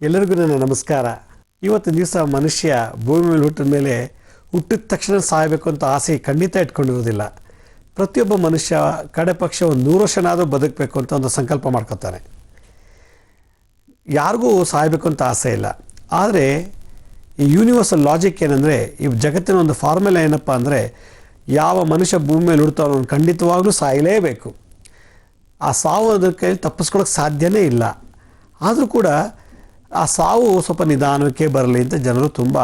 ಎಲ್ಲರಿಗೂ ನನ್ನ ನಮಸ್ಕಾರ. ಇವತ್ತಿನ ದಿವಸ ಮನುಷ್ಯ ಭೂಮಿ ಮೇಲೆ ಹುಟ್ಟಿದ ಮೇಲೆ ಹುಟ್ಟಿದ ತಕ್ಷಣ ಸಾಯಬೇಕು ಅಂತ ಆಸೆ ಖಂಡಿತ ಇಟ್ಕೊಂಡಿರೋದಿಲ್ಲ. ಪ್ರತಿಯೊಬ್ಬ ಮನುಷ್ಯ ಕಡೆ ಪಕ್ಷ ಒಂದು 100 ವರ್ಷನಾದರೂ ಬದುಕಬೇಕು ಅಂತ ಒಂದು ಸಂಕಲ್ಪ ಮಾಡ್ಕೊತಾನೆ. ಯಾರಿಗೂ ಸಾಯಬೇಕು ಅಂತ ಆಸೆ ಇಲ್ಲ. ಆದರೆ ಈ ಯೂನಿವರ್ಸಲ್ ಲಾಜಿಕ್ ಏನಂದರೆ, ಈ ಜಗತ್ತಿನ ಒಂದು ಫಾರ್ಮುಲಾ ಏನಪ್ಪ ಅಂದರೆ, ಯಾವ ಮನುಷ್ಯ ಭೂಮಿ ಮೇಲೆ ಹುಡ್ತಾನೋ ಅವನು ಖಂಡಿತವಾಗ್ಲೂ ಸಾಯಲೇಬೇಕು. ಆ ಸಾವು ಅದಕ್ಕೆ ತಪ್ಪಿಸ್ಕೊಳ್ಳೋಕೆ ಸಾಧ್ಯನೇ ಇಲ್ಲ. ಆದರೂ ಕೂಡ ಆ ಸಾವು ಸ್ವಲ್ಪ ನಿಧಾನಕ್ಕೆ ಬರಲಿ ಅಂತ ಜನರು ತುಂಬ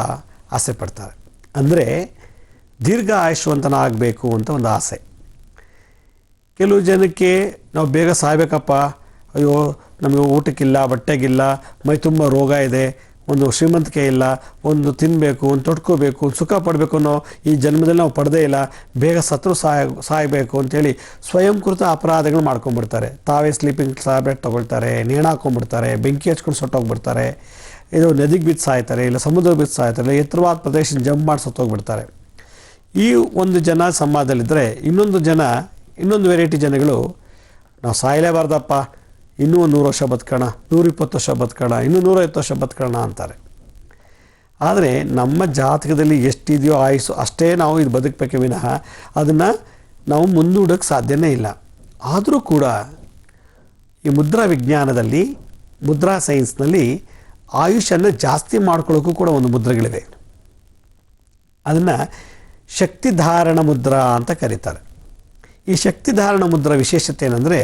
ಆಸೆ ಪಡ್ತಾರೆ. ಅಂದರೆ ದೀರ್ಘ ಆಯುಷ್ವಂತನಾಗಬೇಕು ಅಂತ ಒಂದು ಆಸೆ. ಕೆಲವು ಜನಕ್ಕೆ ನಾವು ಬೇಗ ಸಾಯಬೇಕಪ್ಪ, ಅಯ್ಯೋ ನಮಗೆ ಊಟಕ್ಕಿಲ್ಲ, ಬಟ್ಟೆಗಿಲ್ಲ, ಮೈ ತುಂಬ ರೋಗ ಇದೆ, ಒಂದು ಶ್ರೀಮಂತಿಕೆ ಇಲ್ಲ, ಒಂದು ತಿನ್ನಬೇಕು, ಒಂದು ತೊಟ್ಕೋಬೇಕು, ಒಂದು ಸುಖ ಪಡಬೇಕು ಅನ್ನೋ ಈ ಜನ್ಮದಲ್ಲಿ ನಾವು ಪಡೆದೇ ಇಲ್ಲ, ಬೇಗ ಸತ್ರು ಸಾಯಬೇಕು ಅಂಥೇಳಿ ಸ್ವಯಂಕೃತ ಅಪರಾಧಗಳು ಮಾಡ್ಕೊಂಡ್ಬಿಡ್ತಾರೆ. ತಾವೇ ಸ್ಲೀಪಿಂಗ್ ಟ್ಯಾಬ್ಲೆಟ್ ತೊಗೊಳ್ತಾರೆ, ನೇಣು ಹಾಕೊಂಡ್ಬಿಡ್ತಾರೆ, ಬೆಂಕಿ ಹಚ್ಕೊಂಡು ಸೊಟ್ಟೋಗ್ಬಿಡ್ತಾರೆ, ಇದು ನದಿಗೆ ಬಿದ್ದು ಸಾಯ್ತಾರೆ, ಇಲ್ಲ ಸಮುದ್ರ ಬಿದ್ದು ಸಾಯ್ತಾರೆ, ಇಲ್ಲ ಎತ್ತರವಾದ ಪ್ರದೇಶ ಜಂಪ್ ಮಾಡಿ ಸತ್ತೋಗ್ಬಿಡ್ತಾರೆ. ಈ ಒಂದು ಜನ ಸಮಾಜದಲ್ಲಿದ್ದರೆ, ಇನ್ನೊಂದು ವೆರೈಟಿ ಜನಗಳು ನಾವು ಸಾಯಲೇಬಾರ್ದಪ್ಪ, ಇನ್ನೂ 100 ವರ್ಷ ಬದುಕೋಣ, 120 ವರ್ಷ ಬದುಕೋಣ, ಇನ್ನೂ 150 ವರ್ಷ ಬದುಕೋಣ ಅಂತಾರೆ. ಆದರೆ ನಮ್ಮ ಜಾತಕದಲ್ಲಿ ಎಷ್ಟಿದೆಯೋ ಆಯುಸ್ಸು ಅಷ್ಟೇ ನಾವು ಇದು ಬದುಕಬೇಕೆ ವಿನಃ ಅದನ್ನು ನಾವು ಮುಂದೂಡೋಕ್ಕೆ ಸಾಧ್ಯನೇ ಇಲ್ಲ. ಆದರೂ ಕೂಡ ಈ ಮುದ್ರಾ ವಿಜ್ಞಾನದಲ್ಲಿ, ಮುದ್ರಾ ಸೈನ್ಸ್ನಲ್ಲಿ ಆಯುಷನ್ನು ಜಾಸ್ತಿ ಮಾಡ್ಕೊಳ್ಳೋಕ್ಕೂ ಕೂಡ ಒಂದು ಮುದ್ರೆಗಳಿವೆ. ಅದನ್ನು ಶಕ್ತಿಧಾರಣ ಮುದ್ರಾ ಅಂತ ಕರೀತಾರೆ. ಈ ಶಕ್ತಿಧಾರಣ ಮುದ್ರಾ ವಿಶೇಷತೆ ಏನಂದರೆ,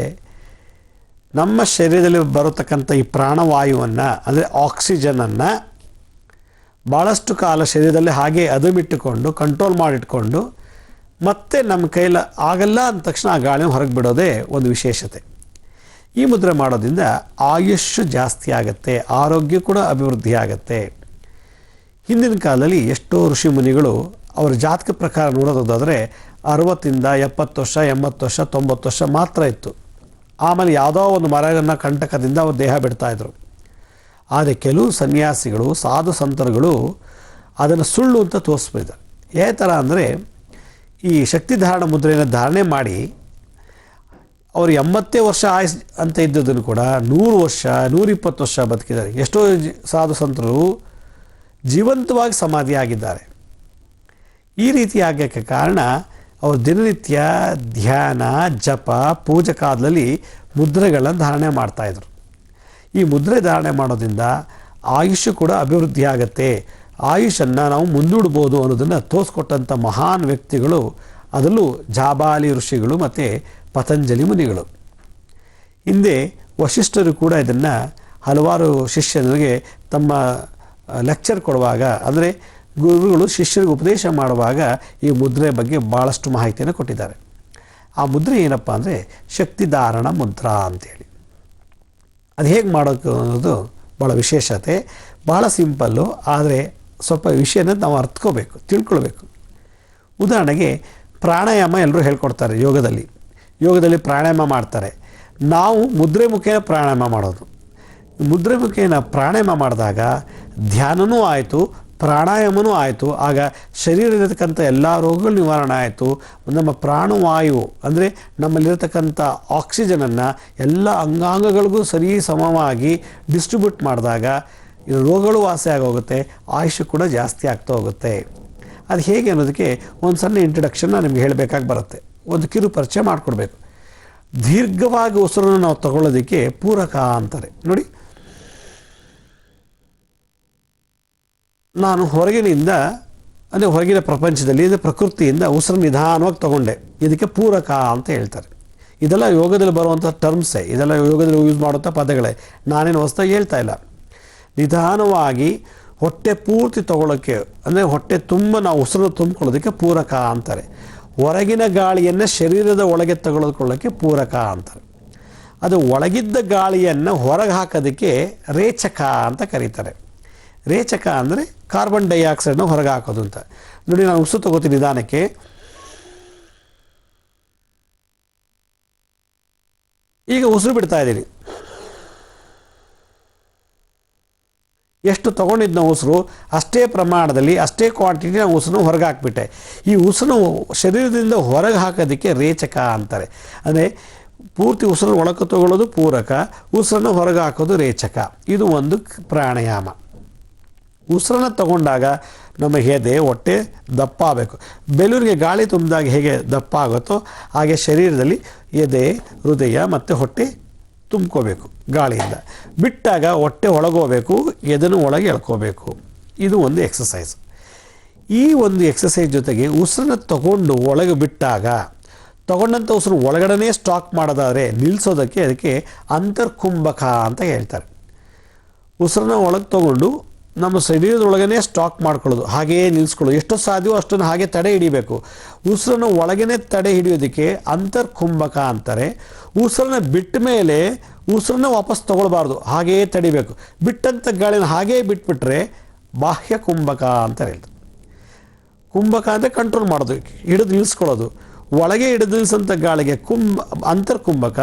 ನಮ್ಮ ಶರೀರದಲ್ಲಿ ಬರತಕ್ಕಂಥ ಈ ಪ್ರಾಣವಾಯುವನ್ನು, ಅಂದರೆ ಆಕ್ಸಿಜನನ್ನು ಭಾಳಷ್ಟು ಕಾಲ ಶರೀರದಲ್ಲಿ ಹಾಗೆ ಅದುಮಿಟ್ಟುಕೊಂಡು ಕಂಟ್ರೋಲ್ ಮಾಡಿಟ್ಕೊಂಡು ಮತ್ತೆ ನಮ್ಮ ಕೈಲಿ ಆಗಲ್ಲ ಅಂದ ತಕ್ಷಣ ಆ ಗಾಳಿನ ಹೊರಗೆ ಬಿಡೋದೇ ಒಂದು ವಿಶೇಷತೆ. ಈ ಮುದ್ರೆ ಮಾಡೋದ್ರಿಂದ ಆಯುಷ್ಯು ಜಾಸ್ತಿ ಆಗುತ್ತೆ, ಆರೋಗ್ಯ ಕೂಡ ಅಭಿವೃದ್ಧಿ ಆಗುತ್ತೆ. ಹಿಂದಿನ ಕಾಲದಲ್ಲಿ ಎಷ್ಟೋ ಋಷಿ ಮುನಿಗಳು ಅವರ ಜಾತಕ ಪ್ರಕಾರ ನೋಡೋದಾದರೆ 60ಇಂದ 70 ವರ್ಷ, 80 ವರ್ಷ, 90 ವರ್ಷ ಮಾತ್ರ ಇತ್ತು. ಆಮೇಲೆ ಯಾವುದೋ ಒಂದು ಮರವನ್ನು ಕಂಟಕದಿಂದ ಅವರು ದೇಹ ಬಿಡ್ತಾಯಿದ್ರು. ಆದರೆ ಕೆಲವು ಸನ್ಯಾಸಿಗಳು, ಸಾಧು ಸಂತರುಗಳು ಅದನ್ನು ಸುಳ್ಳು ಅಂತ ತೋರಿಸ್ಬಿಡ್ತಾರೆ. ಯಾವ ಥರ ಅಂದರೆ, ಈ ಶಕ್ತಿಧಾರಣ ಮುದ್ರೆಯನ್ನು ಧಾರಣೆ ಮಾಡಿ ಅವರು 80 ವರ್ಷ ಆಯುಸ್ ಅಂತ ಇದ್ದದನ್ನು ಕೂಡ 100 ವರ್ಷ, 120 ವರ್ಷ ಬದುಕಿದ್ದಾರೆ. ಎಷ್ಟೋ ಸಾಧು ಸಂತರು ಜೀವಂತವಾಗಿ ಸಮಾಧಿಯಾಗಿದ್ದಾರೆ. ಈ ರೀತಿ ಆಗೋಕ್ಕೆ ಕಾರಣ ಅವರು ದಿನನಿತ್ಯ ಧ್ಯಾನ, ಜಪ, ಪೂಜೆ ಕಾಲದಲ್ಲಿ ಮುದ್ರೆಗಳನ್ನು ಧಾರಣೆ ಮಾಡ್ತಾಯಿದ್ರು. ಈ ಮುದ್ರೆ ಧಾರಣೆ ಮಾಡೋದ್ರಿಂದ ಆಯುಷ್ಯ ಕೂಡ ಅಭಿವೃದ್ಧಿ ಆಗುತ್ತೆ, ಆಯುಷನ್ನು ನಾವು ಮುಂದೂಡ್ಬೋದು ಅನ್ನೋದನ್ನು ತೋರಿಸ್ಕೊಟ್ಟಂಥ ಮಹಾನ್ ವ್ಯಕ್ತಿಗಳು, ಅದರಲ್ಲೂ ಜಾಬಾಲಿ ಋಷಿಗಳು ಮತ್ತು ಪತಂಜಲಿ ಮುನಿಗಳು. ಹಿಂದೆ ವಶಿಷ್ಠರು ಕೂಡ ಇದನ್ನು ಹಲವಾರು ಶಿಷ್ಯರಿಗೆ ತಮ್ಮ ಲೆಕ್ಚರ್ ಕೊಡುವಾಗ, ಅಂದರೆ ಗುರುಗಳು ಶಿಷ್ಯರಿಗೆ ಉಪದೇಶ ಮಾಡುವಾಗ ಈ ಮುದ್ರೆ ಬಗ್ಗೆ ಭಾಳಷ್ಟು ಮಾಹಿತಿಯನ್ನು ಕೊಟ್ಟಿದ್ದಾರೆ. ಆ ಮುದ್ರೆ ಏನಪ್ಪ ಅಂದರೆ ಶಕ್ತಿಧಾರಣ ಮುದ್ರಾ ಅಂಥೇಳಿ. ಅದು ಹೇಗೆ ಮಾಡೋದು ಅನ್ನೋದು ಭಾಳ ವಿಶೇಷತೆ, ಭಾಳ ಸಿಂಪಲ್ಲು. ಆದರೆ ಸ್ವಲ್ಪ ವಿಷಯನ ನಾವು ಅರ್ಥಕೋಬೇಕು, ತಿಳ್ಕೊಳ್ಬೇಕು. ಉದಾಹರಣೆಗೆ ಪ್ರಾಣಾಯಾಮ ಎಲ್ಲರೂ ಹೇಳ್ಕೊಡ್ತಾರೆ. ಯೋಗದಲ್ಲಿ ಪ್ರಾಣಾಯಾಮ ಮಾಡ್ತಾರೆ. ನಾವು ಮುದ್ರೆ ಮುಖೇನ ಪ್ರಾಣಾಯಾಮ ಮಾಡೋದು. ಮುದ್ರೆ ಮುಖೇನ ಪ್ರಾಣಾಯಾಮ ಮಾಡಿದಾಗ ಧ್ಯಾನವೂ ಆಯಿತು, ಪ್ರಾಣಾಯಾಮನೂ ಆಯಿತು. ಆಗ ಶರೀರದಲ್ಲಿರತಕ್ಕಂಥ ಎಲ್ಲ ರೋಗಗಳು ನಿವಾರಣೆ ಆಯಿತು. ನಮ್ಮ ಪ್ರಾಣವಾಯು ಅಂದರೆ ನಮ್ಮಲ್ಲಿರತಕ್ಕಂಥ ಆಕ್ಸಿಜನನ್ನು ಎಲ್ಲ ಅಂಗಾಂಗಗಳಿಗೂ ಸರಿ ಸಮವಾಗಿ ಡಿಸ್ಟ್ರಿಬ್ಯೂಟ್ ಮಾಡಿದಾಗ ರೋಗಗಳು ವಾಸಿ ಆಗೋಗುತ್ತೆ, ಆಯುಷ್ಯ ಕೂಡ ಜಾಸ್ತಿ ಆಗ್ತಾ ಹೋಗುತ್ತೆ. ಅದು ಹೇಗೆ ಅನ್ನೋದಕ್ಕೆ ಒಂದು ಸಣ್ಣ ಇಂಟ್ರಡಕ್ಷನ್ನ ನಿಮ್ಗೆ ಹೇಳಬೇಕಾಗಿ ಬರುತ್ತೆ. ಒಂದು ಕಿರು ಪರಿಚಯ ಮಾಡಿಕೊಡ್ಬೇಕು. ದೀರ್ಘವಾಗಿ ಉಸಿರನ್ನು ನಾವು ತಗೊಳ್ಳೋದಕ್ಕೆ ಪೂರಕ ಅಂತಾರೆ. ನೋಡಿ, ನಾನು ಹೊರಗಿನ ಪ್ರಪಂಚದಲ್ಲಿ, ಪ್ರಕೃತಿಯಿಂದ ಉಸಿರು ನಿಧಾನವಾಗಿ ತಗೊಂಡೆ, ಇದಕ್ಕೆ ಪೂರಕ ಅಂತ ಹೇಳ್ತಾರೆ. ಇದೆಲ್ಲ ಯೋಗದಲ್ಲಿ ಬರುವಂಥ ಟರ್ಮ್ಸೇ, ಇದೆಲ್ಲ ಯೋಗದಲ್ಲಿ ಯೂಸ್ ಮಾಡುವಂಥ ಪದಗಳೇ, ನಾನೇನು ಹೊಸದಾಗಿ ಹೇಳ್ತಾ ಇಲ್ಲ. ನಿಧಾನವಾಗಿ ಹೊಟ್ಟೆ ಪೂರ್ತಿ ತಗೊಳ್ಳೋಕ್ಕೆ, ಅಂದರೆ ಹೊಟ್ಟೆ ತುಂಬ ನಾವು ಉಸಿರು ತುಂಬಿಕೊಳ್ಳೋದಕ್ಕೆ ಪೂರಕ ಅಂತಾರೆ. ಹೊರಗಿನ ಗಾಳಿಯನ್ನು ಶರೀರದ ಒಳಗೆ ತಗೊಳ್ಳೋದಕ್ಕೆ ಪೂರಕ ಅಂತಾರೆ. ಅದು ಒಳಗಿದ್ದ ಗಾಳಿಯನ್ನು ಹೊರಗೆ ಹಾಕೋದಕ್ಕೆ ರೇಚಕ ಅಂತ ಕರೀತಾರೆ. ರೇಚಕ ಅಂದರೆ ಕಾರ್ಬನ್ ಡೈಆಕ್ಸೈಡ್ನ ಹೊರಗೆ ಹಾಕೋದು ಅಂತ. ನೋಡಿ, ನಾನು ಉಸಿರು ತಗೋತೀನಿ ನಿಧಾನಕ್ಕೆ, ಈಗ ಉಸಿರು ಬಿಡ್ತಾ ಇದ್ದೀನಿ. ಎಷ್ಟು ತೊಗೊಂಡಿದ್ದು ನಾವು ಉಸಿರು ಅಷ್ಟೇ ಪ್ರಮಾಣದಲ್ಲಿ, ಅಷ್ಟೇ ಕ್ವಾಂಟಿಟಿ ನಾವು ಉಸಿರನ್ನು ಹೊರಗೆ ಹಾಕಿಬಿಟ್ಟೆ. ಈ ಉಸಿರು ಶರೀರದಿಂದ ಹೊರಗೆ ಹಾಕೋದಕ್ಕೆ ರೇಚಕ ಅಂತಾರೆ. ಅಂದರೆ ಪೂರ್ತಿ ಉಸಿರನ್ನು ಒಳಕ್ಕೆ ತಗೊಳ್ಳೋದು ಪೂರಕ, ಉಸಿರನ್ನು ಹೊರಗೆ ಹಾಕೋದು ರೇಚಕ. ಇದು ಒಂದು ಪ್ರಾಣಾಯಾಮ. ಉಸಿರನ್ನು ತಗೊಂಡಾಗ ನಮ್ಮ ಎದೆ ಹೊಟ್ಟೆ ದಪ್ಪ ಆಗಬೇಕು. ಬೆಲೂರಿಗೆ ಗಾಳಿ ತುಂಬಿದಾಗ ಹೇಗೆ ದಪ್ಪ ಆಗುತ್ತೋ ಹಾಗೆ ಶರೀರದಲ್ಲಿ ಎದೆ, ಹೃದಯ ಮತ್ತು ಹೊಟ್ಟೆ ತುಂಬ್ಕೋಬೇಕು ಗಾಳಿಯಿಂದ. ಬಿಟ್ಟಾಗ ಹೊಟ್ಟೆ ಒಳಗೋಬೇಕು, ಎದೆನೂ ಒಳಗೆ ಎಳ್ಕೋಬೇಕು. ಇದು ಒಂದು ಎಕ್ಸಸೈಸ್. ಈ ಒಂದು ಎಕ್ಸಸೈಸ್ ಜೊತೆಗೆ ಉಸಿರನ್ನು ತಗೊಂಡು ಒಳಗೆ ಬಿಟ್ಟಾಗ ತಗೊಂಡಂಥ ಉಸಿರು ಒಳಗಡೆ ಸ್ಟಾಕ್ ಮಾಡೋದಾದರೆ ನಿಲ್ಲಿಸೋದಕ್ಕೆ ಅದಕ್ಕೆ ಅಂತರ್ಕುಂಭಕ ಅಂತ ಹೇಳ್ತಾರೆ. ಉಸಿರನ್ನ ಒಳಗೆ ತಗೊಂಡು ನಮ್ಮ ಶರೀರದೊಳಗೇ ಸ್ಟಾಕ್ ಮಾಡ್ಕೊಳ್ಳೋದು, ಹಾಗೆಯೇ ನಿಲ್ಲಿಸ್ಕೊಳ್ಳೋದು. ಎಷ್ಟು ಸಾಧ್ಯವೋ ಅಷ್ಟನ್ನು ಹಾಗೆ ತಡೆ ಹಿಡಿಬೇಕು. ಉಸಿರನ್ನು ಒಳಗೇ ತಡೆ ಹಿಡಿಯೋದಕ್ಕೆ ಅಂತರ್ಕುಂಭಕ ಅಂತಾರೆ. ಉಸಿರನ್ನ ಬಿಟ್ಟ ಮೇಲೆ ಉಸಿರನ್ನ ವಾಪಸ್ ತೊಗೊಳ್ಬಾರ್ದು, ಹಾಗೆಯೇ ತಡಿಬೇಕು. ಬಿಟ್ಟಂಥ ಗಾಳಿನ ಹಾಗೇ ಬಿಟ್ಬಿಟ್ರೆ ಬಾಹ್ಯ ಕುಂಭಕ ಅಂತ ಹೇಳ್ತಾರೆ. ಕುಂಭಕ ಅಂದರೆ ಕಂಟ್ರೋಲ್ ಮಾಡೋದು, ಹಿಡಿದು ನಿಲ್ಲಿಸ್ಕೊಳ್ಳೋದು. ಒಳಗೆ ಹಿಡಿದು ನಿಲ್ಲಿಸಂಥ ಗಾಳಿಗೆ ಅಂತರ್ಕುಂಭಕ.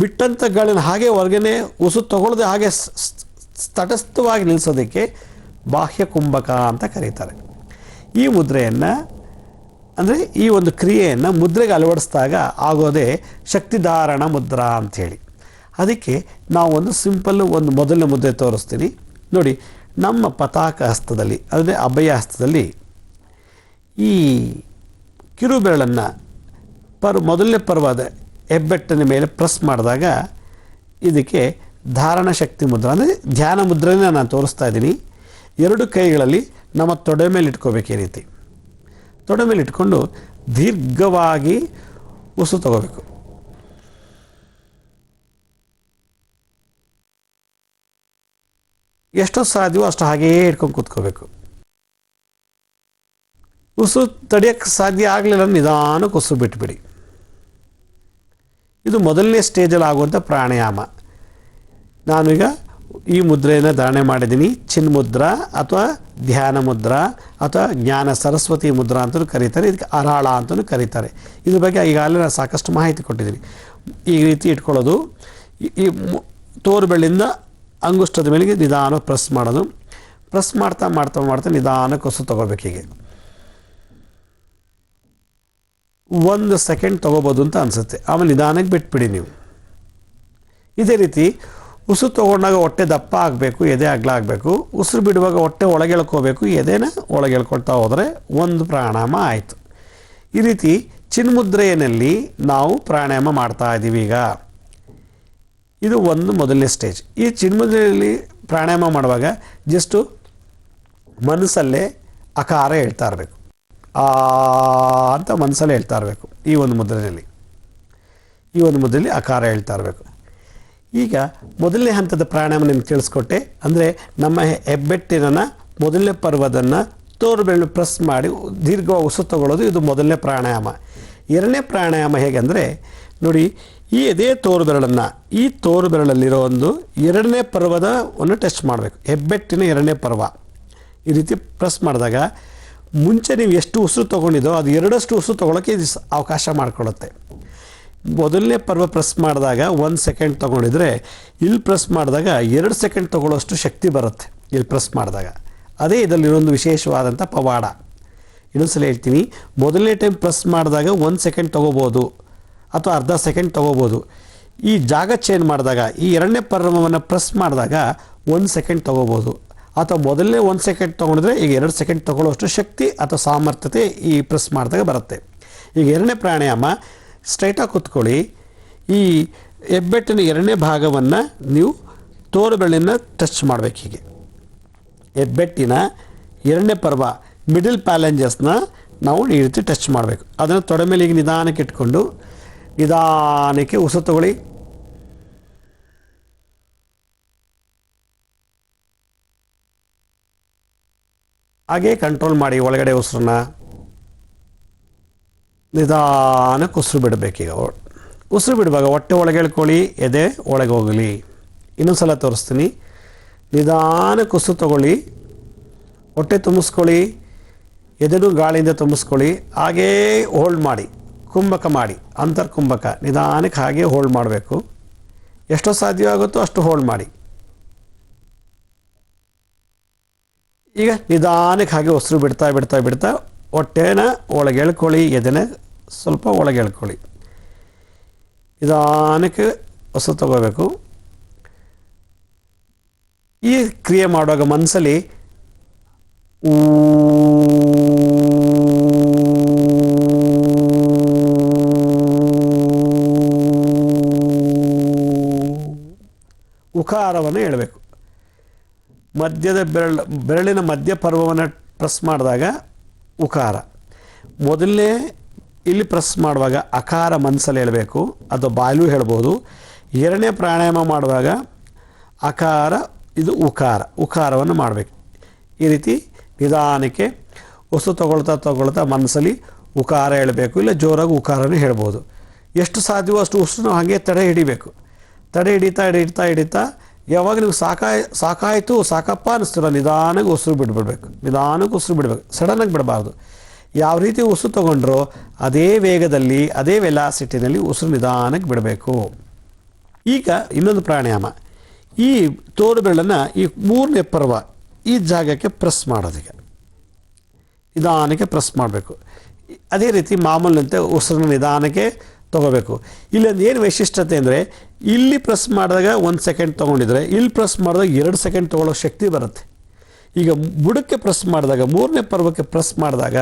ಬಿಟ್ಟಂಥ ಗಾಳಿನ ಹಾಗೆ ಹೊರಗೇ ಉಸಿರು ತಗೊಳ್ಳದೆ ಹಾಗೆ ತಟಸ್ಥವಾಗಿ ನಿಲ್ಲಿಸೋದಕ್ಕೆ ಬಾಹ್ಯ ಕುಂಭಕ ಅಂತ ಕರೀತಾರೆ. ಈ ಮುದ್ರೆಯನ್ನು ಅಂದರೆ ಈ ಒಂದು ಕ್ರಿಯೆಯನ್ನು ಮುದ್ರೆಗೆ ಅಳವಡಿಸಿದಾಗ ಆಗೋದೇ ಶಕ್ತಿಧಾರಣ ಮುದ್ರಾ ಅಂಥೇಳಿ. ಅದಕ್ಕೆ ನಾವು ಒಂದು ಸಿಂಪಲ್ಲು ಒಂದು ಮೊದಲನೇ ಮುದ್ರೆ ತೋರಿಸ್ತೀನಿ ನೋಡಿ. ನಮ್ಮ ಪತಾಕ ಹಸ್ತದಲ್ಲಿ ಅಂದರೆ ಅಭಯ ಹಸ್ತದಲ್ಲಿ ಈ ಕಿರುಬೆರಳನ್ನು ಮೊದಲನೇ ಪರ್ವದ ಹೆಬ್ಬೆಟ್ಟಿನ ಮೇಲೆ ಪ್ರೆಸ್ ಮಾಡಿದಾಗ ಇದಕ್ಕೆ ಧಾರಣ ಶಕ್ತಿ ಮುದ್ರಾ ಅಂದರೆ ಧ್ಯಾನ ಮುದ್ರೆನೇ ನಾನು ತೋರಿಸ್ತಾ ಇದ್ದೀನಿ. ಎರಡು ಕೈಗಳಲ್ಲಿ ನಮ್ಮ ತೊಡೆ ಮೇಲೆ ಇಟ್ಕೋಬೇಕು. ಈ ರೀತಿ ತೊಡೆ ಮೇಲೆ ಇಟ್ಕೊಂಡು ದೀರ್ಘವಾಗಿ ಉಸಿರು ತಗೋಬೇಕು. ಎಷ್ಟು ಸಾಧ್ಯವೋ ಅಷ್ಟು ಹಾಗೆಯೇ ಇಟ್ಕೊಂಡು ಕೂತ್ಕೋಬೇಕು. ಉಸಿರು ತಡೆಯೋಕ್ಕೆ ಸಾಧ್ಯ ಆಗಲಿಲ್ಲ ನಿಧಾನಕ್ಕೆ ಉಸಿರು ಬಿಟ್ಬಿಡಿ. ಇದು ಮೊದಲನೇ ಸ್ಟೇಜಲ್ಲಿ ಆಗುವಂಥ ಪ್ರಾಣಾಯಾಮ. ನಾನೀಗ ಈ ಮುದ್ರೆಯನ್ನು ಧಾರಣೆ ಮಾಡಿದ್ದೀನಿ. ಚಿನ್ಮುದ್ರಾ ಅಥವಾ ಧ್ಯಾನ ಮುದ್ರಾ ಅಥವಾ ಜ್ಞಾನ ಸರಸ್ವತಿ ಮುದ್ರಾ ಅಂತಲೂ ಕರೀತಾರೆ. ಇದಕ್ಕೆ ಅರಾಳ ಅಂತಲೂ ಕರೀತಾರೆ. ಇದ್ರ ಬಗ್ಗೆ ಈಗಾಗಲೇ ನಾನು ಸಾಕಷ್ಟು ಮಾಹಿತಿ ಕೊಟ್ಟಿದ್ದೀನಿ. ಈ ರೀತಿ ಇಟ್ಕೊಳ್ಳೋದು. ಈ ತೋರು ಬೆಳ್ಳಿಂದ ಅಂಗುಷ್ಟದ ಮೇಲೆಗೆ ನಿಧಾನ ಪ್ರೆಸ್ ಮಾಡೋದು. ಪ್ರೆಸ್ ಮಾಡ್ತಾ ಮಾಡ್ತಾ ಮಾಡ್ತಾ ನಿಧಾನಕ್ಕೆ ಉಸಿರು ತಗೋಬೇಕು. ಹೀಗೆ 1 ಸೆಕೆಂಡ್ ತೊಗೋಬೋದು ಅಂತ ಅನಿಸುತ್ತೆ. ಆಮೇಲೆ ನಿಧಾನಕ್ಕೆ ಬಿಟ್ಬಿಡಿ ನೀವು. ಇದೇ ರೀತಿ ಉಸಿರು ತೊಗೊಂಡಾಗ ಹೊಟ್ಟೆ ದಪ್ಪ ಆಗಬೇಕು, ಎದೆ ಅಗಲ ಆಗಬೇಕು. ಉಸಿರು ಬಿಡುವಾಗ ಹೊಟ್ಟೆ ಒಳಗೆ ಎಳ್ಕೋಬೇಕು, ಎದೆನ ಒಳಗೆ ಎಳ್ಕೊಳ್ತಾ ಹೋದರೆ ಒಂದು ಪ್ರಾಣಾಯಾಮ ಆಯಿತು. ಈ ರೀತಿ ಚಿನ್ಮುದ್ರೆಯಲ್ಲಿ ನಾವು ಪ್ರಾಣಾಯಾಮ ಮಾಡ್ತಾ ಇದ್ದೀವಿ. ಈಗ ಇದು ಒಂದು ಮೊದಲನೇ ಸ್ಟೇಜ್. ಈ ಚಿನ್ಮುದ್ರೆಯಲ್ಲಿ ಪ್ರಾಣಾಯಾಮ ಮಾಡುವಾಗ ಜಸ್ಟು ಮನಸ್ಸಲ್ಲೇ ಅಕಾರ ಹೇಳ್ತಾ ಇರಬೇಕು. ಅಂತ ಮನಸ್ಸಲ್ಲೇ ಹೇಳ್ತಾ ಇರಬೇಕು. ಈ ಒಂದು ಮುದ್ರೆಯಲ್ಲಿ ಅಕಾರ ಹೇಳ್ತಾ ಇರಬೇಕು. ಈಗ ಮೊದಲನೇ ಹಂತದ ಪ್ರಾಣಾಯಾಮ ನಿಮ್ಗೆ ತಿಳಿಸ್ಕೊಟ್ಟೆ. ಅಂದರೆ ನಮ್ಮ ಹೆಬ್ಬೆಟ್ಟಿನ ಮೊದಲನೇ ಪರ್ವದನ್ನು ತೋರು ಬೆರಳು ಪ್ರೆಸ್ ಮಾಡಿ ದೀರ್ಘವಾಗಿ ಉಸಿರು ತಗೊಳ್ಳೋದು. ಇದು ಮೊದಲನೇ ಪ್ರಾಣಾಯಾಮ. ಎರಡನೇ ಪ್ರಾಣಾಯಾಮ ಹೇಗೆ ಅಂದರೆ ನೋಡಿ, ಈ ಎದೆ ತೋರು ಬೆರಳನ್ನು ಈ ತೋರು ಬೆರಳಲ್ಲಿರೋ ಒಂದು ಎರಡನೇ ಪರ್ವದವನ್ನು ಟಚ್ ಮಾಡಬೇಕು. ಹೆಬ್ಬೆಟ್ಟಿನ ಎರಡನೇ ಪರ್ವ ಈ ರೀತಿ ಪ್ರೆಸ್ ಮಾಡಿದಾಗ ಮುಂಚೆ ನೀವು ಎಷ್ಟು ಉಸಿರು ತೊಗೊಂಡಿದ್ದೋ ಅದು ಎರಡಷ್ಟು ಉಸಿರು ತೊಗೊಳಕ್ಕೆ ಇದು ಅವಕಾಶ ಮಾಡಿಕೊಡುತ್ತೆ. ಮೊದಲನೇ ಪರ್ವ ಪ್ರೆಸ್ ಮಾಡಿದಾಗ 1 ಸೆಕೆಂಡ್ ತೊಗೊಂಡಿದ್ರೆ ಇಲ್ಲಿ ಪ್ರೆಸ್ ಮಾಡಿದಾಗ 2 ಸೆಕೆಂಡ್ ತೊಗೊಳ್ಳೋಷ್ಟು ಶಕ್ತಿ ಬರುತ್ತೆ ಇಲ್ಲಿ ಪ್ರೆಸ್ ಮಾಡಿದಾಗ. ಅದೇ ಇದರಲ್ಲಿರೋದು ವಿಶೇಷವಾದಂಥ ಪವಾಡ. ಇನ್ನೊಂದ್ಸಲ ಹೇಳ್ತೀನಿ, ಮೊದಲನೇ ಟೈಮ್ ಪ್ರೆಸ್ ಮಾಡಿದಾಗ 1 ಸೆಕೆಂಡ್ ತೊಗೋಬೋದು ಅಥವಾ ಅರ್ಧ ಸೆಕೆಂಡ್ ತೊಗೋಬೋದು. ಈ ಜಾಗ ಚೇಂಜ್ ಮಾಡಿದಾಗ ಈ ಎರಡನೇ ಪರ್ವವನ್ನು ಪ್ರೆಸ್ ಮಾಡಿದಾಗ 1 ಸೆಕೆಂಡ್ ತೊಗೋಬೋದು. ಅಥವಾ ಮೊದಲನೇ 1 ಸೆಕೆಂಡ್ ತೊಗೊಂಡಿದ್ರೆ ಈಗ 2 ಸೆಕೆಂಡ್ ತೊಗೊಳ್ಳೋಷ್ಟು ಶಕ್ತಿ ಅಥವಾ ಸಾಮರ್ಥ್ಯತೆ ಈ ಪ್ರೆಸ್ ಮಾಡಿದಾಗ ಬರುತ್ತೆ. ಈಗ ಎರಡನೇ ಪ್ರಾಣಾಯಾಮ ಸ್ಟ್ರೈಟಾಗಿ ಕೂತ್ಕೊಳ್ಳಿ. ಈ ಹೆಬ್ಬೆಟ್ಟಿನ ಎರಡನೇ ಭಾಗವನ್ನು ನೀವು ತೋರು ಬೆರಳಿನ ಟಚ್ ಮಾಡಬೇಕು. ಹೀಗೆ ಹೆಬ್ಬೆಟ್ಟಿನ ಎರಡನೇ ಪರ್ವ ಮಿಡಲ್ ಪ್ಯಾಲೆಂಜಸ್ನ ನಾವು ಈ ರೀತಿ ಟಚ್ ಮಾಡಬೇಕು. ಅದನ್ನು ತೊಡೆ ಮೇಲೆ ಈಗ ನಿಧಾನಕ್ಕೆ ಇಟ್ಕೊಂಡು ನಿಧಾನಕ್ಕೆ ಉಸಿರು ತಗೊಳ್ಳಿ. ಹಾಗೇ ಕಂಟ್ರೋಲ್ ಮಾಡಿ ಒಳಗಡೆ ಉಸಿರನ್ನ. ನಿಧಾನಕ್ಕೆ ಉಸಿರು ಬಿಡಬೇಕೀಗ. ಉಸಿರು ಬಿಡುವಾಗ ಹೊಟ್ಟೆ ಒಳಗೆ ಎಳ್ಕೊಳ್ಳಿ, ಎದೆ ಒಳಗೆ ಹೋಗಲಿ. ಇನ್ನೊಂದು ಸಲ ತೋರಿಸ್ತೀನಿ. ನಿಧಾನಕ್ಕೆ ಉಸಿರು ತಗೊಳ್ಳಿ, ಹೊಟ್ಟೆ ತುಂಬಿಸ್ಕೊಳ್ಳಿ, ಎದೆನೂ ಗಾಳಿಯಿಂದ ತುಂಬಿಸ್ಕೊಳ್ಳಿ. ಹಾಗೇ ಹೋಲ್ಡ್ ಮಾಡಿ, ಕುಂಭಕ ಮಾಡಿ, ಅಂತರ್ಕುಂಭಕ. ನಿಧಾನಕ್ಕೆ ಹಾಗೇ ಹೋಲ್ಡ್ ಮಾಡಬೇಕು. ಎಷ್ಟೋ ಸಾಧ್ಯವಾಗುತ್ತೋ ಅಷ್ಟು ಹೋಲ್ಡ್ ಮಾಡಿ. ಈಗ ನಿಧಾನಕ್ಕೆ ಹಾಗೆ ಉಸಿರು ಬಿಡ್ತಾ ಬಿಡ್ತಾ ಬಿಡ್ತಾ ಹೊಟ್ಟೆನ ಒಳಗೆ ಎಳ್ಕೊಳ್ಳಿ, ಎದೆನ ಸ್ವಲ್ಪ ಒಳಗೆ ಎಳ್ಕೊಳ್ಳಿ. ನಿಧಾನಕ್ಕೆ ಉಸಿರು ತಗೋಬೇಕು. ಈ ಕ್ರಿಯೆ ಮಾಡುವಾಗ ಮನಸ್ಸಲ್ಲಿ ಉಕಾರವನ್ನು ಹೇಳಬೇಕು. ಮಧ್ಯದ ಬೆರಳಿನ ಮಧ್ಯ ಪರ್ವವನ್ನು ಪ್ರೆಸ್ ಮಾಡಿದಾಗ ಉಕಾರ. ಮೊದಲನೇ ಇಲ್ಲಿ ಪ್ರೆಸ್ ಮಾಡುವಾಗ ಅಕಾರ ಮನಸ್ಸಲ್ಲಿ ಹೇಳಬೇಕು, ಅದು ಬಾಯಲ್ಲೂ ಹೇಳ್ಬೋದು. ಎರಡನೇ ಪ್ರಾಣಾಯಾಮ ಮಾಡುವಾಗ ಅಕಾರ, ಇದು ಉಕಾರವನ್ನು ಮಾಡಬೇಕು. ಈ ರೀತಿ ನಿಧಾನಕ್ಕೆ ಉಸಿರು ತಗೊಳ್ತಾ ಮನಸ್ಸಲ್ಲಿ ಉಕಾರ ಹೇಳಬೇಕು, ಇಲ್ಲ ಜೋರಾಗಿ ಉಕಾರನೇ ಹೇಳ್ಬೋದು. ಎಷ್ಟು ಸಾಧ್ಯವೋ ಅಷ್ಟು ಉಸಿರು ಹಾಗೆ ತಡೆ ಹಿಡಿತಾ ಯಾವಾಗ ನೀವು ಸಾಕಾಯಿತು ಸಾಕಪ್ಪ ಅನ್ನಿಸ್ತಿರೋ ನಿಧಾನಕ್ಕೆ ಉಸಿರು ಬಿಡಬೇಕು. ಸಡನ್ನಾಗಿ ಬಿಡಬಾರ್ದು. ಯಾವ ರೀತಿ ಉಸಿರು ತಗೊಂಡ್ರೋ ಅದೇ ವೇಗದಲ್ಲಿ, ಅದೇ ವೆಲಾಸಿಟಿನಲ್ಲಿ ಉಸಿರು ನಿಧಾನಕ್ಕೆ ಬಿಡಬೇಕು. ಈಗ ಇನ್ನೊಂದು ಪ್ರಾಣಾಯಾಮ, ಈ ತೋರು ಬೆರಳನ್ನು ಈ ಮೂರನೇ ಪರ್ವ ಈ ಜಾಗಕ್ಕೆ ಪ್ರೆಸ್ ಮಾಡೋದಕ್ಕೆ ನಿಧಾನಕ್ಕೆ ಪ್ರೆಸ್ ಮಾಡಬೇಕು. ಅದೇ ರೀತಿ ಮಾಮೂಲಿನಂತೆ ಉಸಿರನ್ನು ನಿಧಾನಕ್ಕೆ ತೊಗೋಬೇಕು. ಇಲ್ಲೊಂದು ಏನು ವೈಶಿಷ್ಟ್ಯತೆ ಅಂದರೆ, ಇಲ್ಲಿ ಪ್ರೆಸ್ ಮಾಡಿದಾಗ 1 ಸೆಕೆಂಡ್ ತೊಗೊಂಡಿದ್ರೆ ಇಲ್ಲಿ ಪ್ರೆಸ್ ಮಾಡಿದಾಗ 2 ಸೆಕೆಂಡ್ ತೊಗೊಳ್ಳೋ ಶಕ್ತಿ ಬರುತ್ತೆ. ಈಗ ಬುಡಕ್ಕೆ ಪ್ರೆಸ್ ಮಾಡಿದಾಗ, ಮೂರನೇ ಪರ್ವಕ್ಕೆ ಪ್ರೆಸ್ ಮಾಡಿದಾಗ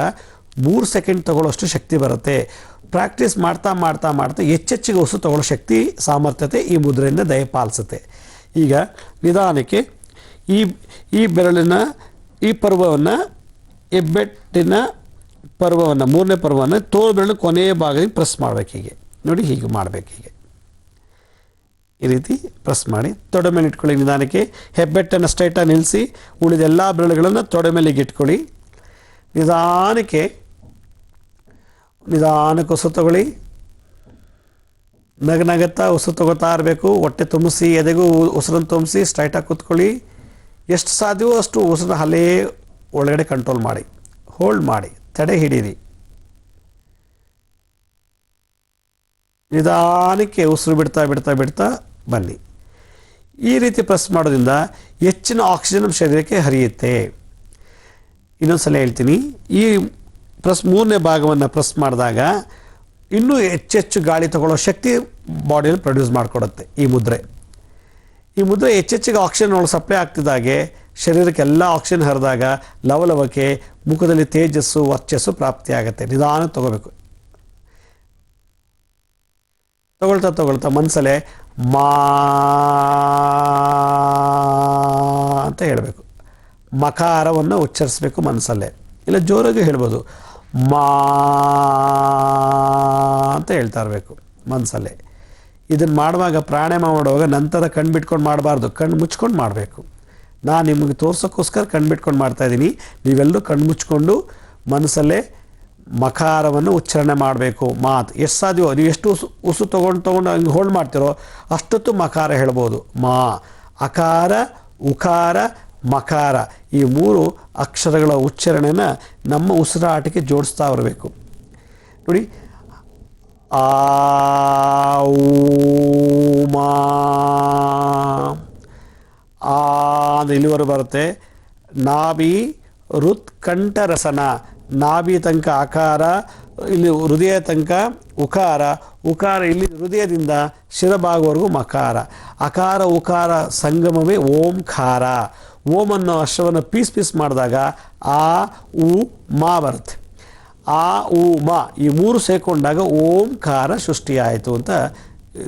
3 ಸೆಕೆಂಡ್ ತೊಗೊಳ್ಳೋಷ್ಟು ಶಕ್ತಿ ಬರುತ್ತೆ. ಪ್ರಾಕ್ಟೀಸ್ ಮಾಡ್ತಾ ಹೆಚ್ಚೆಚ್ಚಿಗೆ ಉಸಿರು ತೊಗೊಳ್ಳೋ ಶಕ್ತಿ ಸಾಮರ್ಥ್ಯತೆ ಈ ಮುದ್ರೆಯಿಂದ ದಯಪಾಲಿಸುತ್ತೆ. ಈಗ ನಿಧಾನಕ್ಕೆ ಈ ಬೆರಳಿನ ಈ ಪರ್ವವನ್ನು, ಹೆಬ್ಬೆಟ್ಟಿನ ಪರ್ವವನ್ನು, ಮೂರನೇ ಪರ್ವವನ್ನು ತೋಳು ಬೆರಳು ಕೊನೆಯ ಭಾಗದಲ್ಲಿ ಪ್ರೆಸ್ ಮಾಡಬೇಕು. ಹೀಗೆ ಮಾಡಬೇಕು. ಈ ರೀತಿ ಪ್ರೆಸ್ ಮಾಡಿ ತೊಡೆ ಮೇಲೆ ಇಟ್ಕೊಳ್ಳಿ. ನಿಧಾನಕ್ಕೆ ಹೆಬ್ಬೆಟ್ಟನ್ನು ಸ್ಟ್ರೈಟಾಗಿ ನಿಲ್ಲಿಸಿ ಉಳಿದ ಎಲ್ಲ ಬೆರಳುಗಳನ್ನು ತೊಡೆ ಮೇಲೆ ಇಟ್ಕೊಳ್ಳಿ. ನಿಧಾನಕ್ಕೆ ಉಸಿರು ತಗೊಳ್ಳಿ. ನಗನಗುತ್ತಾ ಉಸಿರು ತಗೋತಾ ಇರಬೇಕು. ಹೊಟ್ಟೆ ತುಂಬಿಸಿ, ಎದೆಗೂ ಉಸಿರನ್ನು ತುಂಬಿಸಿ ಸ್ಟ್ರೈಟಾಗಿ ಕೂತ್ಕೊಳ್ಳಿ. ಎಷ್ಟು ಸಾಧ್ಯವೋ ಅಷ್ಟು ಉಸಿರನ್ನ ಅಲ್ಲೇ ಒಳಗಡೆ ಕಂಟ್ರೋಲ್ ಮಾಡಿ, ಹೋಲ್ಡ್ ಮಾಡಿ, ತಡೆ ಹಿಡೀರಿ. ನಿಧಾನಕ್ಕೆ ಉಸಿರು ಬಿಡ್ತಾ ಬನ್ನಿ. ಈ ರೀತಿ ಪ್ರೆಸ್ ಮಾಡೋದ್ರಿಂದ ಹೆಚ್ಚಿನ ಆಕ್ಸಿಜನ್ ಶರೀರಕ್ಕೆ ಹರಿಯುತ್ತೆ. ಇನ್ನೊಂದು ಸಲ ಹೇಳ್ತೀನಿ, ಈ ಮೂರನೇ ಭಾಗವನ್ನು ಪ್ರೆಸ್ ಮಾಡಿದಾಗ ಇನ್ನೂ ಹೆಚ್ಚೆಚ್ಚು ಗಾಳಿ ತಗೊಳ್ಳೋ ಶಕ್ತಿ ಬಾಡಿಯಲ್ಲಿ ಪ್ರೊಡ್ಯೂಸ್ ಮಾಡಿಕೊಡುತ್ತೆ ಈ ಮುದ್ರೆ ಹೆಚ್ಚೆಚ್ಚಿಗೆ ಆಕ್ಸಿಜನ್ ಒಳಗೆ ಸಪ್ಲೈ ಆಗ್ತಿದ್ದಾಗೆ ಶರೀರಕ್ಕೆ ಎಲ್ಲ ಆಕ್ಸಿಜನ್ ಹರಿದಾಗ ಲವಲವಿಕೆ, ಮುಖದಲ್ಲಿ ತೇಜಸ್ಸು, ವರ್ಚಸ್ಸು ಪ್ರಾಪ್ತಿಯಾಗುತ್ತೆ. ನಿಧಾನ ತಗೋಬೇಕು. ತಗೊಳ್ತಾ ಮನಸ್ಸಲ್ಲೇ ಮಾ ಅಂತ ಹೇಳಬೇಕು. ಮಕಾರವನ್ನು ಉಚ್ಚರಿಸಬೇಕು ಮನಸ್ಸಲ್ಲೇ, ಇಲ್ಲ ಜೋರಾಗಿ ಹೇಳ್ಬೋದು. ಮಾ ಅಂತ ಹೇಳ್ತಾ ಇರಬೇಕು ಮನಸ್ಸಲ್ಲೇ. ಇದನ್ನು ಮಾಡುವಾಗ, ಪ್ರಾಣಾಯಾಮ ಮಾಡುವಾಗ ನಂತರ ಕಣ್ಣು ಬಿಟ್ಕೊಂಡು ಮಾಡಬಾರ್ದು, ಕಣ್ಣು ಮುಚ್ಕೊಂಡು ಮಾಡಬೇಕು. ನಾನು ನಿಮಗೆ ತೋರ್ಸೋಕ್ಕೋಸ್ಕರ ಕಣ್ಣು ಬಿಟ್ಕೊಂಡು ಮಾಡ್ತಾಯಿದ್ದೀನಿ. ನೀವೆಲ್ಲರೂ ಕಣ್ಣು ಮುಚ್ಕೊಂಡು ಮನಸ್ಸಲ್ಲೇ ಮಕಾರವನ್ನು ಉಚ್ಚಾರಣೆ ಮಾಡಬೇಕು. ಮಾತು ಎಷ್ಟು ಸಾಧ್ಯವೋ, ನೀವು ಎಷ್ಟು ಉಸು ತೊಗೊಂಡು ಹಂಗೆ ಹೋಲ್ಡ್ ಮಾಡ್ತಿರೋ ಅಷ್ಟೊತ್ತು ಮಕಾರ ಹೇಳ್ಬೋದು. ಮಾ, ಅಕಾರ, ಉಕಾರ, ಮಕಾರ, ಈ 3 ಅಕ್ಷರಗಳ ಉಚ್ಚಾರಣೆನ ನಮ್ಮ ಉಸಿರಾಟಕ್ಕೆ ಜೋಡಿಸ್ತಾ ಬರಬೇಕು. ನೋಡಿ, ಆ ಮಾ ಅಂದರೆ ಇಲ್ಲಿವರೆಗೂ ಬರುತ್ತೆ. ನಾಭಿ ಹೃತ್ಕಂಠರಸನ, ನಾಭಿ ತನಕ ಅಕಾರ, ಇಲ್ಲಿ ಹೃದಯ ತನಕ ಉಕಾರ, ಇಲ್ಲಿ ಹೃದಯದಿಂದ ಶಿರಭಾಗವರೆಗೂ ಮಕಾರ. ಅಕಾರ ಉಕಾರ ಸಂಗಮವೇ ಓಂಕಾರ. ಓಂ ಅನ್ನೋ ಅಕ್ಷರವನ್ನು ಪೀಸ್ ಮಾಡಿದಾಗ ಆ ಉ ಮಾ ಬರುತ್ತೆ. ಆ ಉ ಮಾ ಈ 3 ಸೇರಿಕೊಂಡಾಗ ಓಂಕಾರ ಸೃಷ್ಟಿಯಾಯಿತು ಅಂತ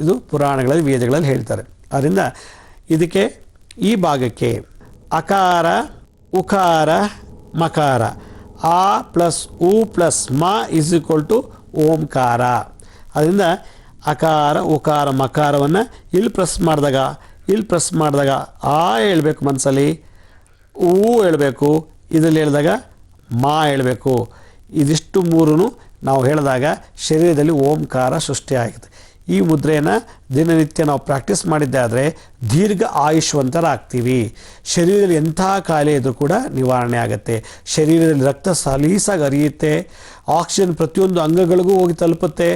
ಇದು ಪುರಾಣಗಳಲ್ಲಿ, ವೇದಗಳಲ್ಲಿ ಹೇಳ್ತಾರೆ. ಆದ್ದರಿಂದ ಇದಕ್ಕೆ ಈ ಭಾಗಕ್ಕೆ ಅಕಾರ, ಉಕಾರ, ಮಕಾರ, ಆ ಪ್ಲಸ್ ಉ ಪ್ಲಸ್ ಮ ಇಸ್ ಈಕ್ವಲ್ ಟು ಓಂಕಾರ. ಅದರಿಂದ ಅಕಾರ, ಉಕಾರ, ಮಕಾರವನ್ನು ಇಲ್ಲಿ ಪ್ರೆಸ್ ಮಾಡಿದಾಗ ಆ ಹೇಳಬೇಕು ಮನಸ್ಸಲ್ಲಿ, ಊ ಹೇಳಬೇಕು, ಇದರಲ್ಲಿ ಹೇಳಿದಾಗ ಮಾ ಹೇಳಬೇಕು. ಇದಿಷ್ಟು 3 ನಾವು ಹೇಳಿದಾಗ ಶರೀರದಲ್ಲಿ ಓಂಕಾರ ಸೃಷ್ಟಿಯಾಗುತ್ತೆ. ಈ ಮುದ್ರೆಯನ್ನು ದಿನನಿತ್ಯ ನಾವು ಪ್ರಾಕ್ಟೀಸ್ ಮಾಡಿದ್ದೆ ಆದರೆ ದೀರ್ಘ ಆಯುಷ್ವಂತರಾಗ್ತೀವಿ. ಶರೀರದಲ್ಲಿ ಎಂಥ ಕಾಯಿಲೆ ಇದ್ರೂ ಕೂಡ ನಿವಾರಣೆ ಆಗುತ್ತೆ. ಶರೀರದಲ್ಲಿ ರಕ್ತ ಸಲೀಸಾಗಿ ಹರಿಯುತ್ತೆ. ಆಕ್ಸಿಜನ್ ಪ್ರತಿಯೊಂದು ಅಂಗಗಳಿಗೂ ಹೋಗಿ ತಲುಪುತ್ತೆ.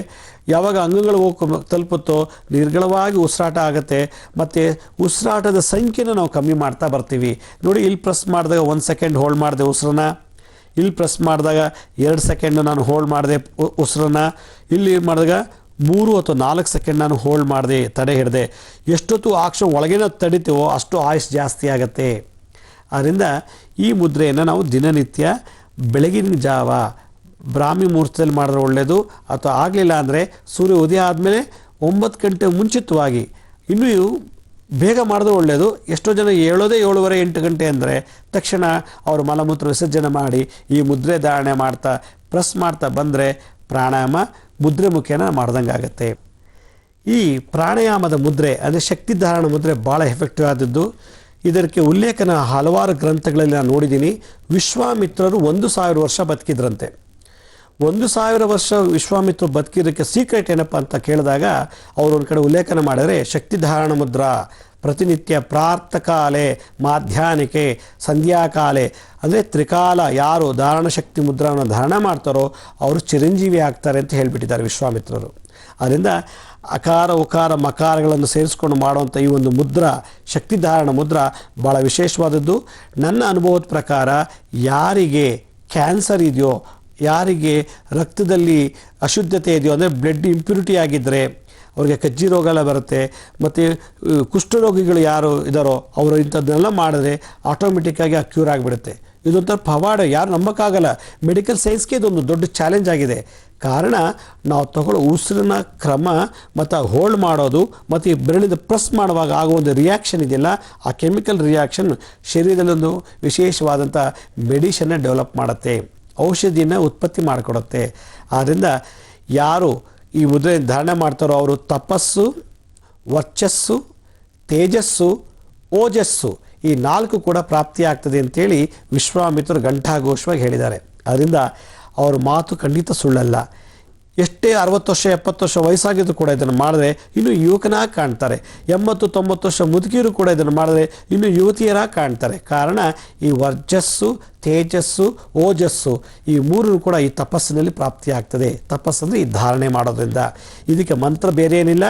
ಯಾವಾಗ ಅಂಗಗಳು ಹೋಗಿ ತಲುಪುತ್ತೋ ನಿರ್ಗಳವಾಗಿ ಉಸಿರಾಟ ಆಗುತ್ತೆ. ಮತ್ತು ಉಸಿರಾಟದ ಸಂಖ್ಯೆನ ನಾವು ಕಮ್ಮಿ ಮಾಡ್ತಾ ಬರ್ತೀವಿ. ನೋಡಿ, ಇಲ್ಲಿ ಪ್ರೆಸ್ ಮಾಡಿದಾಗ 1 ಸೆಕೆಂಡ್ ಹೋಲ್ಡ್ ಮಾಡಿದೆ ಉಸಿರನ್ನ, ಇಲ್ಲಿ ಪ್ರೆಸ್ ಮಾಡಿದಾಗ 2 ಸೆಕೆಂಡ್ ನಾನು ಹೋಲ್ಡ್ ಮಾಡಿದೆ ಉಸಿರನ್ನ, ಇಲ್ಲಿ ಮಾಡಿದಾಗ 3 ಅಥವಾ 4 ಸೆಕೆಂಡ್ ನಾನು ಹೋಲ್ಡ್ ಮಾಡಿದೆ, ತಡೆ ಹಿಡಿದೆ, ಎಷ್ಟೊತ್ತು ಆಕ್ಷನ್ ಒಳಗೇನ ತಡಿತೀವೋ ಅಷ್ಟು ಆಯುಸ್ ಜಾಸ್ತಿ ಆಗುತ್ತೆ. ಆದ್ದರಿಂದ ಈ ಮುದ್ರೆಯನ್ನು ನಾವು ದಿನನಿತ್ಯ ಬೆಳಗಿನ ಜಾವ ಬ್ರಾಹ್ಮಿ ಮುಹೂರ್ತದಲ್ಲಿ ಮಾಡಿದ್ರೆ ಒಳ್ಳೆಯದು. ಅಥವಾ ಆಗಲಿಲ್ಲ ಅಂದರೆ ಸೂರ್ಯ ಉದಯ ಆದಮೇಲೆ 9 ಗಂಟೆ ಮುಂಚಿತವಾಗಿ, ಇನ್ನೂ ಬೇಗ ಮಾಡಿದ್ರೆ ಒಳ್ಳೆಯದು. ಎಷ್ಟೋ ಜನ ಹೇಳೋದೇ 7:30 8 ಗಂಟೆ ಅಂದರೆ ತಕ್ಷಣ ಅವರು ಮಲಮೂತ್ರ ವಿಸರ್ಜನೆ ಮಾಡಿ ಈ ಮುದ್ರೆ ಧಾರಣೆ ಮಾಡ್ತಾ ಪ್ರೆಸ್ ಮಾಡ್ತಾ ಬಂದರೆ ಪ್ರಾಣಾಯಾಮ ಮುದ್ರೆ ಮುಖೇನ ಮಾಡ್ದಂಗೆ ಆಗುತ್ತೆ. ಈ ಪ್ರಾಣಾಯಾಮದ ಮುದ್ರೆ ಅಂದರೆ ಶಕ್ತಿ ಧಾರಣ ಮುದ್ರೆ ಭಾಳ ಎಫೆಕ್ಟಿವ್ ಆದದ್ದು. ಇದಕ್ಕೆ ಉಲ್ಲೇಖನ ಹಲವಾರು ಗ್ರಂಥಗಳಲ್ಲಿ ನಾನು ನೋಡಿದ್ದೀನಿ. ವಿಶ್ವಾಮಿತ್ರರು 1000 ವರ್ಷ ಬದುಕಿದ್ರಂತೆ. 1000 ವರ್ಷ ವಿಶ್ವಾಮಿತ್ರರು ಬದುಕಿದ್ದಕ್ಕೆ ಸೀಕ್ರೆಟ್ ಏನಪ್ಪ ಅಂತ ಕೇಳಿದಾಗ ಅವರು ಒಂದು ಕಡೆ ಉಲ್ಲೇಖನ ಮಾಡಿದರೆ ಶಕ್ತಿ ಧಾರಣ ಮುದ್ರಾ ಪ್ರತಿನಿತ್ಯ ಪ್ರಾರ್ಥಕಾಲೆ ಮಾಧ್ಯಾಹ್ನಿಕೆ ಸಂಧ್ಯಾಕಾಲೆ ಅಂದರೆ ತ್ರಿಕಾಲ ಯಾರು ಧಾರಣ ಶಕ್ತಿ ಮುದ್ರಾವನ್ನು ಧಾರಣ ಮಾಡ್ತಾರೋ ಅವರು ಚಿರಂಜೀವಿ ಆಗ್ತಾರೆ ಅಂತ ಹೇಳಿಬಿಟ್ಟಿದ್ದಾರೆ ವಿಶ್ವಾಮಿತ್ರರು. ಅದರಿಂದ ಅಕಾರ ಉಕಾರ ಮಕಾರಗಳನ್ನು ಸೇರಿಸ್ಕೊಂಡು ಮಾಡುವಂಥ ಈ ಒಂದು ಮುದ್ರಾ ಶಕ್ತಿ ಧಾರಣ ಮುದ್ರಾ ಭಾಳ ವಿಶೇಷವಾದದ್ದು. ನನ್ನ ಅನುಭವದ ಪ್ರಕಾರ ಯಾರಿಗೆ ಕ್ಯಾನ್ಸರ್ ಇದೆಯೋ, ಯಾರಿಗೆ ರಕ್ತದಲ್ಲಿ ಅಶುದ್ಧತೆ ಇದೆಯೋ ಅಂದರೆ ಬ್ಲಡ್ ಇಂಪ್ಯೂರಿಟಿ ಆಗಿದ್ದರೆ ಅವ್ರಿಗೆ ಕಜ್ಜಿ ರೋಗ ಎಲ್ಲ ಬರುತ್ತೆ. ಮತ್ತು ಕುಷ್ಠರೋಗಿಗಳು ಯಾರು ಇದ್ದಾರೋ ಅವರು ಇಂಥದ್ದನ್ನೆಲ್ಲ ಮಾಡಿದ್ರೆ ಆಟೋಮೆಟಿಕ್ಕಾಗಿ ಆ ಕ್ಯೂರ್ ಆಗಿಬಿಡುತ್ತೆ. ಇದೊಂಥರ ಪವಾಡ, ಯಾರು ನಂಬೋಕ್ಕಾಗಲ್ಲ. ಮೆಡಿಕಲ್ ಸೈನ್ಸ್ಗೆ ಇದೊಂದು ದೊಡ್ಡ ಚಾಲೆಂಜ್ ಆಗಿದೆ. ಕಾರಣ ನಾವು ತಗೊಳ್ಳೋ ಉಸಿರಿನ ಕ್ರಮ ಮತ್ತು ಹೋಲ್ಡ್ ಮಾಡೋದು ಮತ್ತು ಈ ಬೆರಳಿಂದ ಪ್ರೆಸ್ ಮಾಡುವಾಗ ಆಗೋ ಒಂದು ರಿಯಾಕ್ಷನ್ ಇದೆಯಲ್ಲ, ಆ ಕೆಮಿಕಲ್ ರಿಯಾಕ್ಷನ್ ಶರೀರದಲ್ಲೊಂದು ವಿಶೇಷವಾದಂಥ ಮೆಡಿಷನ್ನ ಡೆವಲಪ್ ಮಾಡುತ್ತೆ, ಔಷಧಿಯನ್ನು ಉತ್ಪತ್ತಿ ಮಾಡಿಕೊಡುತ್ತೆ. ಆದ್ದರಿಂದ ಯಾರು ಈ ಮುದ್ರೆ ಧಾರಣೆ ಮಾಡ್ತಾರೋ ಅವರು ತಪಸ್ಸು, ವರ್ಚಸ್ಸು, ತೇಜಸ್ಸು, ಓಜಸ್ಸು ಈ 4 ಕೂಡ ಪ್ರಾಪ್ತಿಯಾಗ್ತದೆ ಅಂತೇಳಿ ವಿಶ್ವಾಮಿತ್ರರು ಘಂಟಾಘೋಷವಾಗಿ ಹೇಳಿದ್ದಾರೆ. ಅದರಿಂದ ಅವ್ರ ಮಾತು ಖಂಡಿತ ಸುಳ್ಳಲ್ಲ. ಎಷ್ಟೇ 60 ವರ್ಷ 70 ವರ್ಷ ವಯಸ್ಸಾಗಿದ್ದು ಕೂಡ ಇದನ್ನು ಮಾಡಿದ್ರೆ ಇನ್ನೂ ಯುವಕನಾಗಿ ಕಾಣ್ತಾರೆ. 80-90 ವರ್ಷ ಮುದುಕಿಯರು ಕೂಡ ಇದನ್ನು ಮಾಡಿದ್ರೆ ಇನ್ನೂ ಯುವತಿಯರಾಗಿ ಕಾಣ್ತಾರೆ. ಕಾರಣ ಈ ವರ್ಚಸ್ಸು, ತೇಜಸ್ಸು, ಓಜಸ್ಸು ಈ 3 ಕೂಡ ಈ ತಪಸ್ಸಿನಲ್ಲಿ ಪ್ರಾಪ್ತಿಯಾಗ್ತದೆ. ತಪಸ್ಸಂದರೆ ಈ ಧಾರಣೆ ಮಾಡೋದ್ರಿಂದ. ಇದಕ್ಕೆ ಮಂತ್ರ ಬೇರೆ ಏನಿಲ್ಲ.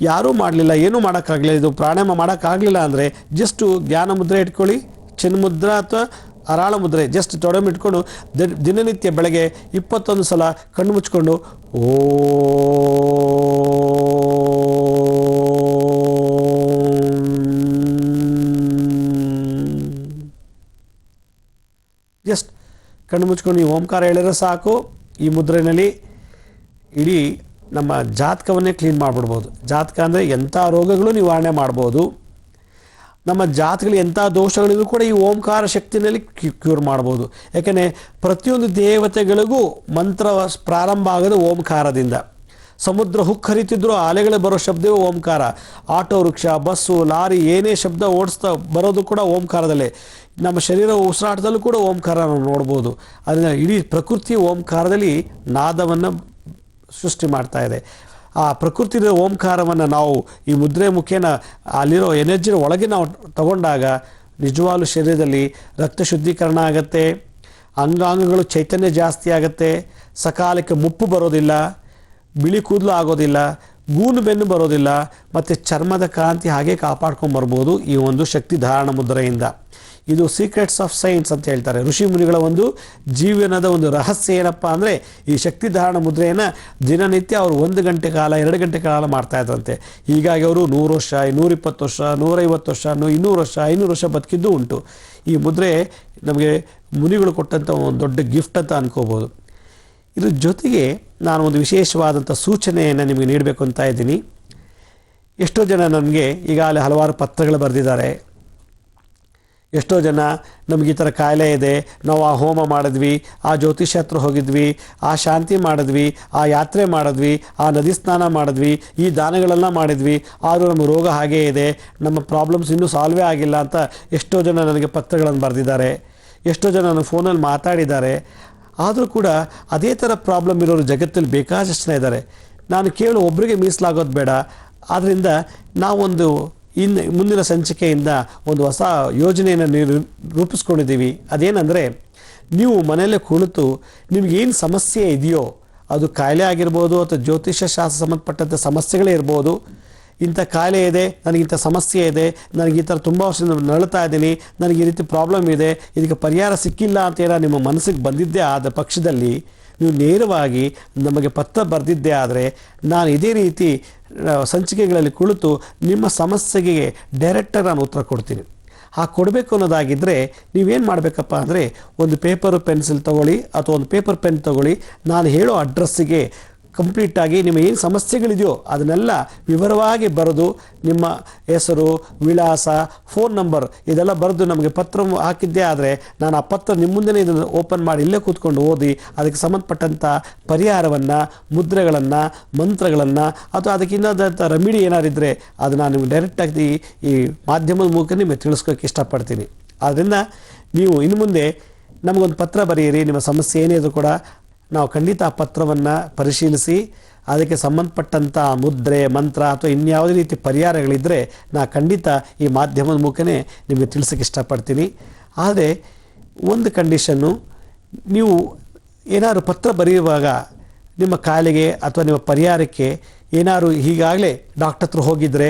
ಯಾರೂ ಮಾಡಲಿಲ್ಲ, ಏನೂ ಮಾಡೋಕ್ಕಾಗಲಿಲ್ಲ, ಇದು ಪ್ರಾಣಾಯಾಮ ಮಾಡೋಕ್ಕಾಗಲಿಲ್ಲ ಅಂದರೆ ಜಸ್ಟು ಜ್ಞಾನ ಮುದ್ರೆ ಇಟ್ಕೊಳ್ಳಿ, ಚಿನ್ಮುದ್ರಾ ಅಥವಾ ಅರಾಳ ಮುದ್ರೆ ಜಸ್ಟ್ ತೊಡೆಮ್ ಇಟ್ಕೊಂಡು ದಿನನಿತ್ಯ ಬೆಳಗ್ಗೆ 21 ಸಲ ಕಣ್ಣು ಮುಚ್ಕೊಂಡು ಜಸ್ಟ್ ಕಣ್ಣು ಮುಚ್ಕೊಂಡು ಈ ಓಂಕಾರ ಹೇಳಿದ್ರೆ ಸಾಕು. ಈ ಮುದ್ರೆಯಲ್ಲಿ ಇಡೀ ನಮ್ಮ ಜಾತಕವನ್ನೇ ಕ್ಲೀನ್ ಮಾಡಿಬಿಡ್ಬೋದು. ಜಾತಕ ಅಂದರೆ ಎಂಥ ರೋಗಗಳು ನಿವಾರಣೆ ಮಾಡ್ಬೋದು. ನಮ್ಮ ಜಾತಕದಲ್ಲಿ ಎಂಥ ದೋಷಗಳಿಗೂ ಕೂಡ ಈ ಓಂಕಾರ ಶಕ್ತಿನಲ್ಲಿ ಕ್ಯೂರ್ ಮಾಡ್ಬೋದು. ಯಾಕೆಂದರೆ ಪ್ರತಿಯೊಂದು ದೇವತೆಗಳಿಗೂ ಮಂತ್ರ ಪ್ರಾರಂಭ ಆಗೋದು ಓಂಕಾರದಿಂದ. ಸಮುದ್ರ ಹುಕ್ಕರಿತಿದ್ರು ಅಲೆಗಳು ಬರೋ ಶಬ್ದವೇ ಓಂಕಾರ. ಆಟೋ ರಿಕ್ಷಾ, ಬಸ್ಸು, ಲಾರಿ ಏನೇ ಶಬ್ದ ಓಡಿಸ್ತಾ ಬರೋದು ಕೂಡ ಓಂಕಾರದಲ್ಲೇ. ನಮ್ಮ ಶರೀರ ಉಸಿರಾಟದಲ್ಲೂ ಕೂಡ ಓಂಕಾರ ನಾವು ನೋಡ್ಬೋದು. ಅದರಿಂದ ಇಡೀ ಪ್ರಕೃತಿ ಓಂಕಾರದಲ್ಲಿ ನಾದವನ್ನು ಸೃಷ್ಟಿ ಮಾಡ್ತಾ ಇದೆ. ಆ ಪ್ರಕೃತಿಯ ಓಂಕಾರವನ್ನು ನಾವು ಈ ಮುದ್ರೆ ಮುಖೇನ ಅಲ್ಲಿರೋ ಎನರ್ಜಿನ ಒಳಗೆ ನಾವು ತಗೊಂಡಾಗ ನಿಜವಾಗ್ಲೂ ಶರೀರದಲ್ಲಿ ರಕ್ತ ಶುದ್ಧೀಕರಣ ಆಗುತ್ತೆ, ಅಂಗಾಂಗಗಳು ಚೈತನ್ಯ ಜಾಸ್ತಿ ಆಗುತ್ತೆ, ಸಕಾಲಕ್ಕೆ ಮುಪ್ಪು ಬರೋದಿಲ್ಲ, ಬಿಳಿ ಕೂದಲು ಆಗೋದಿಲ್ಲ, ಗೂನು ಬೆನ್ನು ಬರೋದಿಲ್ಲ, ಮತ್ತು ಚರ್ಮದ ಕಾಂತಿ ಹಾಗೆ ಕಾಪಾಡ್ಕೊಂಬರ್ಬೋದು ಈ ಒಂದು ಶಕ್ತಿ ಧಾರಣ ಮುದ್ರೆಯಿಂದ. ಇದು ಸೀಕ್ರೆಟ್ಸ್ ಆಫ್ ಸೈನ್ಸ್ ಅಂತ ಹೇಳ್ತಾರೆ. ಋಷಿ ಮುನಿಗಳ ಒಂದು ಜೀವನದ ಒಂದು ರಹಸ್ಯ ಏನಪ್ಪ ಅಂದರೆ ಈ ಶಕ್ತಿ ಧಾರಣ ಮುದ್ರೆಯನ್ನು ದಿನನಿತ್ಯ ಅವರು 1 ಗಂಟೆ ಕಾಲ 2 ಗಂಟೆ ಕಾಲ ಮಾಡ್ತಾ ಇದ್ರಂತೆ. ಹೀಗಾಗಿ ಅವರು 100 ವರ್ಷ 120 ವರ್ಷ 150 ವರ್ಷ 200 ವರ್ಷ 500 ವರ್ಷ ಬದುಕಿದ್ದು ಉಂಟು. ಈ ಮುದ್ರೆ ನಮಗೆ ಮುನಿಗಳು ಕೊಟ್ಟಂಥ ಒಂದು ದೊಡ್ಡ ಗಿಫ್ಟ್ ಅಂತ ಅನ್ಕೋಬೋದು. ಇದ್ರ ಜೊತೆಗೆ ನಾನು ಒಂದು ವಿಶೇಷವಾದಂಥ ಸೂಚನೆಯನ್ನು ನಿಮಗೆ ನೀಡಬೇಕು ಅಂತ ಇದ್ದೀನಿ. ಎಷ್ಟೋ ಜನ ನನಗೆ ಈಗಾಗಲೇ ಹಲವಾರು ಪತ್ರಗಳು ಬರೆದಿದ್ದಾರೆ. ಎಷ್ಟೋ ಜನ ನಮಗೆ ಈ ಥರ ಕಾಯಿಲೆ ಇದೆ, ನಾವು ಆ ಹೋಮ ಮಾಡಿದ್ವಿ, ಆ ಜ್ಯೋತಿಷ್ಯ ಹತ್ರ ಹೋಗಿದ್ವಿ, ಆ ಶಾಂತಿ ಮಾಡಿದ್ವಿ, ಆ ಯಾತ್ರೆ ಮಾಡಿದ್ವಿ, ಆ ನದಿ ಸ್ನಾನ ಮಾಡಿದ್ವಿ, ಈ ದಾನಗಳೆಲ್ಲ ಮಾಡಿದ್ವಿ, ಆದರೂ ನಮ್ಮ ರೋಗ ಹಾಗೇ ಇದೆ, ನಮ್ಮ ಪ್ರಾಬ್ಲಮ್ಸ್ ಇನ್ನೂ ಸಾಲ್ವೇ ಆಗಿಲ್ಲ ಅಂತ ಎಷ್ಟೋ ಜನ ನನಗೆ ಪತ್ರಗಳನ್ನು ಬರೆದಿದ್ದಾರೆ. ಎಷ್ಟೋ ಜನ ನನ್ನ ಫೋನಲ್ಲಿ ಮಾತಾಡಿದ್ದಾರೆ. ಆದರೂ ಕೂಡ ಅದೇ ಥರ ಪ್ರಾಬ್ಲಮ್ ಇರೋರು ಜಗತ್ತಲ್ಲಿ ಬೇಕಾದಷ್ಟು ಜನ ಇದ್ದಾರೆ. ನಾನು ಕೇಳು ಒಬ್ಬರಿಗೆ ಮೀಸಲಾಗೋದು ಬೇಡ. ಆದ್ದರಿಂದ ನಾವೊಂದು ಮುಂದಿನ ಸಂಚಿಕೆಯಿಂದ ಒಂದು ಹೊಸ ಯೋಜನೆಯನ್ನು ರೂಪಿಸ್ಕೊಂಡಿದ್ದೀವಿ. ಅದೇನೆಂದರೆ, ನೀವು ಮನೆಯಲ್ಲೇ ಕುಳಿತು ನಿಮಗೇನು ಸಮಸ್ಯೆ ಇದೆಯೋ, ಅದು ಕಾಯಿಲೆ ಆಗಿರ್ಬೋದು ಅಥವಾ ಜ್ಯೋತಿಷ್ಯ ಶಾಸ್ತ್ರ ಸಂಬಂಧಪಟ್ಟಂಥ ಸಮಸ್ಯೆಗಳೇ ಇರ್ಬೋದು. ಇಂಥ ಕಾಯಿಲೆ ಇದೆ, ನನಗಿಂಥ ಸಮಸ್ಯೆ ಇದೆ, ನನಗೆ ಈ ಥರ ತುಂಬ ವರ್ಷದಿಂದ ನರಳ್ತಾ ಇದ್ದೀನಿ, ನನಗೆ ಈ ರೀತಿ ಪ್ರಾಬ್ಲಮ್ ಇದೆ, ಇದಕ್ಕೆ ಪರಿಹಾರ ಸಿಕ್ಕಿಲ್ಲ ಅಂತೇನೋ ನಿಮ್ಮ ಮನಸ್ಸಿಗೆ ಬಂದಿದ್ದೇ ಆದ ಪಕ್ಷದಲ್ಲಿ ನೀವು ನೇರವಾಗಿ ನಮಗೆ ಪತ್ರ ಬರೆದಿದ್ದೇ ಆದರೆ ನಾನು ಇದೇ ರೀತಿ ಸಂಚಿಕೆಗಳಲ್ಲಿ ಕುಳಿತು ನಿಮ್ಮ ಸಮಸ್ಯೆಗೆ ಡೈರೆಕ್ಟಾಗಿ ನಾನು ಉತ್ತರ ಕೊಡ್ತೀನಿ. ಕೊಡಬೇಕು ಅನ್ನೋದಾಗಿದ್ದರೆ ನೀವೇನು ಮಾಡಬೇಕಪ್ಪ ಅಂದರೆ ಒಂದು ಪೇಪರು ಪೆನ್ಸಿಲ್ ತೊಗೊಳ್ಳಿ ಅಥವಾ ಒಂದು ಪೇಪರ್ ಪೆನ್ ತೊಗೊಳ್ಳಿ. ನಾನು ಹೇಳೋ ಅಡ್ರೆಸ್ಸಿಗೆ ಕಂಪ್ಲೀಟಾಗಿ ನಿಮ್ಮ ಏನು ಸಮಸ್ಯೆಗಳಿದೆಯೋ ಅದನ್ನೆಲ್ಲ ವಿವರವಾಗಿ ಬರೆದು ನಿಮ್ಮ ಹೆಸರು, ವಿಳಾಸ, ಫೋನ್ ನಂಬರ್ ಇದೆಲ್ಲ ಬರೆದು ನಮಗೆ ಪತ್ರ ಹಾಕಿದ್ದೇ ಆದರೆ ನಾನು ಆ ಪತ್ರ ನಿಮ್ಮ ಮುಂದೆ ಇದನ್ನು ಓಪನ್ ಮಾಡಿ ಇಲ್ಲೇ ಕೂತ್ಕೊಂಡು ಓದಿ ಅದಕ್ಕೆ ಸಂಬಂಧಪಟ್ಟಂಥ ಪರಿಹಾರವನ್ನು, ಮುದ್ರೆಗಳನ್ನು, ಮಂತ್ರಗಳನ್ನು ಅಥವಾ ಅದಕ್ಕಿಂತ ರೆಮಿಡಿ ಏನಾರಿದ್ದರೆ ಅದು ನಾನು ನಿಮಗೆ ಡೈರೆಕ್ಟಾಗಿ ಈ ಮಾಧ್ಯಮದ ಮೂಲಕ ನಿಮಗೆ ತಿಳಿಸ್ಕೋಕ್ಕೆ ಇಷ್ಟಪಡ್ತೀನಿ. ಆದ್ದರಿಂದ ನೀವು ಇನ್ನು ಮುಂದೆ ನಮಗೊಂದು ಪತ್ರ ಬರೆಯಿರಿ. ನಿಮ್ಮ ಸಮಸ್ಯೆ ಏನೇ ಇದ್ರೂ ಕೂಡ ನಾವು ಖಂಡಿತ ಆ ಪತ್ರವನ್ನು ಪರಿಶೀಲಿಸಿ ಅದಕ್ಕೆ ಸಂಬಂಧಪಟ್ಟಂಥ ಮುದ್ರೆ, ಮಂತ್ರ ಅಥವಾ ಇನ್ಯಾವುದೇ ರೀತಿ ಪರಿಹಾರಗಳಿದ್ದರೆ ನಾನು ಖಂಡಿತ ಈ ಮಾಧ್ಯಮದ ಮೂಲಕನೇ ನಿಮಗೆ ತಿಳಿಸೋಕ್ಕೆ ಇಷ್ಟಪಡ್ತೀನಿ. ಆದರೆ ಒಂದು ಕಂಡೀಷನ್ನು, ನೀವು ಏನಾದ್ರು ಪತ್ರ ಬರೆಯುವಾಗ ನಿಮ್ಮ ಕಾಯಿಲೆಗೆ ಅಥವಾ ನಿಮ್ಮ ಪರಿಹಾರಕ್ಕೆ ಏನಾದ್ರು ಈಗಾಗಲೇ ಡಾಕ್ಟರ್ ಹತ್ರ ಹೋಗಿದ್ದರೆ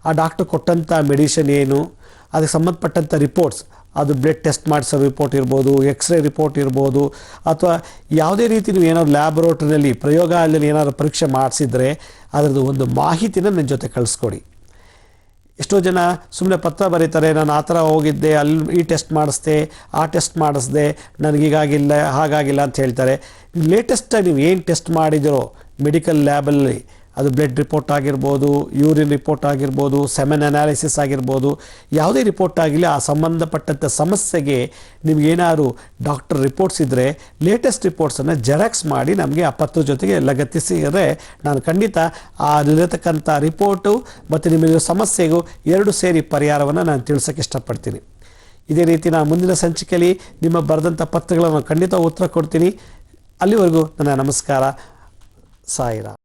ಆ ಡಾಕ್ಟರ್ ಕೊಟ್ಟಂಥ ಮೆಡಿಷನ್ ಏನು, ಅದಕ್ಕೆ ಸಂಬಂಧಪಟ್ಟಂಥ ರಿಪೋರ್ಟ್ಸ್, ಅದು ಬ್ಲಡ್ ಟೆಸ್ಟ್ ಮಾಡಿಸೋ ರಿಪೋರ್ಟ್ ಇರ್ಬೋದು, ಎಕ್ಸ್ರೇ ರಿಪೋರ್ಟ್ ಇರ್ಬೋದು, ಅಥವಾ ಯಾವುದೇ ರೀತಿ ನೀವು ಏನಾದ್ರು ಲ್ಯಾಬೊರೇಟ್ರಿನಲ್ಲಿ ಪ್ರಯೋಗಾಲಯದಲ್ಲಿ ಏನಾದ್ರು ಪರೀಕ್ಷೆ ಮಾಡಿಸಿದರೆ ಅದರದ್ದು ಒಂದು ಮಾಹಿತಿನ ನನ್ನ ಜೊತೆ ಕಳಿಸ್ಕೊಡಿ. ಎಷ್ಟೋ ಜನ ಸುಮ್ಮನೆ ಪತ್ರ ಬರೀತಾರೆ, ನಾನು ಆ ಥರ ಹೋಗಿದ್ದೆ, ಅಲ್ಲಿ ಈ ಟೆಸ್ಟ್ ಮಾಡಿಸ್ದೆ, ಆ ಟೆಸ್ಟ್ ಮಾಡಿಸ್ದೆ, ನನಗೀಗಾಗಿಲ್ಲ ಹಾಗಾಗಿಲ್ಲ ಅಂತ ಹೇಳ್ತಾರೆ. ಲೇಟೆಸ್ಟಾಗಿ ನೀವು ಏನು ಟೆಸ್ಟ್ ಮಾಡಿದಿರೋ ಮೆಡಿಕಲ್ ಲ್ಯಾಬಲ್ಲಿ, ಅದು ಬ್ಲಡ್ ರಿಪೋರ್ಟ್ ಆಗಿರ್ಬೋದು, ಯೂರಿನ್ ರಿಪೋರ್ಟ್ ಆಗಿರ್ಬೋದು, ಸೆಮೆನ್ ಅನಾಲಿಸಿಸ್ ಆಗಿರ್ಬೋದು, ಯಾವುದೇ ರಿಪೋರ್ಟ್ ಆಗಿಲ್ಲ ಆ ಸಂಬಂಧಪಟ್ಟಂಥ ಸಮಸ್ಯೆಗೆ ನಿಮಗೇನಾದ್ರು ಡಾಕ್ಟರ್ ರಿಪೋರ್ಟ್ಸ್ ಇದ್ದರೆ ಲೇಟೆಸ್ಟ್ ರಿಪೋರ್ಟ್ಸನ್ನು ಜೆರಾಕ್ಸ್ ಮಾಡಿ ನಮಗೆ ಆ ಪತ್ರದ ಜೊತೆಗೆ ಲಗತ್ತಿಸಿದರೆ ನಾನು ಖಂಡಿತ ಅಲ್ಲಿರತಕ್ಕಂಥ ರಿಪೋರ್ಟು ಮತ್ತು ನಿಮಗೆ ಸಮಸ್ಯೆಗೂ ಎರಡು ಸೇರಿ ಪರಿಹಾರವನ್ನು ನಾನು ತಿಳಿಸೋಕ್ಕೆ ಇಷ್ಟಪಡ್ತೀನಿ. ಇದೇ ರೀತಿ ನಾನು ಮುಂದಿನ ಸಂಚಿಕೆಯಲ್ಲಿ ನಿಮ್ಮ ಬರೆದಂಥ ಪತ್ರಗಳನ್ನು ಖಂಡಿತ ಉತ್ತರ ಕೊಡ್ತೀನಿ. ಅಲ್ಲಿವರೆಗೂ ನನ್ನ ನಮಸ್ಕಾರ. ಸಾಯಿರಾಮ್.